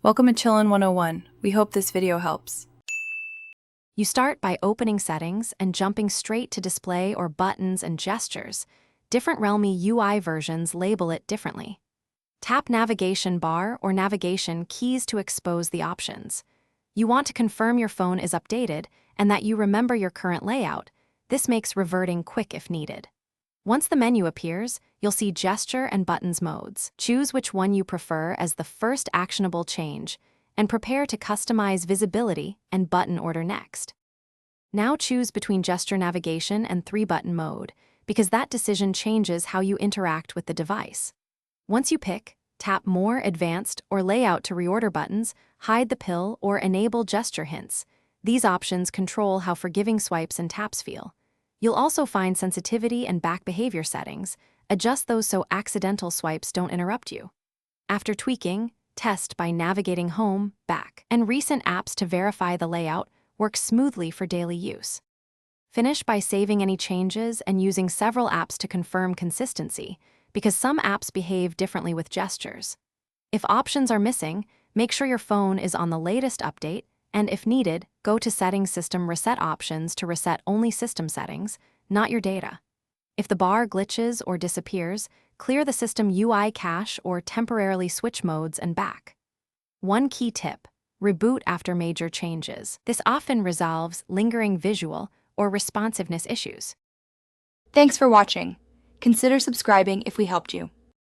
Welcome to Chillin' 101. We hope this video helps. You start by opening Settings and jumping straight to Display or Buttons and Gestures. Different Realme UI versions label it differently. Tap Navigation Bar or Navigation keys to expose the options. You want to confirm your phone is updated and that you remember your current layout. This makes reverting quick if needed. Once the menu appears, you'll see Gesture and Buttons modes. Choose which one you prefer as the first actionable change, and prepare to customize visibility and button order next. Now choose between Gesture Navigation and 3-button mode, because that decision changes how you interact with the device. Once you pick, tap More Advanced or Layout to reorder buttons, hide the pill, or enable gesture hints. These options control how forgiving swipes and taps feel. You'll also find sensitivity and back behavior settings. Adjust those so accidental swipes don't interrupt you. After tweaking, test by navigating home, back, and recent apps to verify the layout works smoothly for daily use. Finish by saving any changes and using several apps to confirm consistency, because some apps behave differently with gestures. If options are missing, make sure your phone is on the latest update, and if needed, go to Settings System Reset options to reset only system settings, not your data. If the bar glitches or disappears, clear the system UI cache or temporarily switch modes and back. One key tip: reboot after major changes. This often resolves lingering visual or responsiveness issues. Thanks for watching. Consider subscribing if we helped you.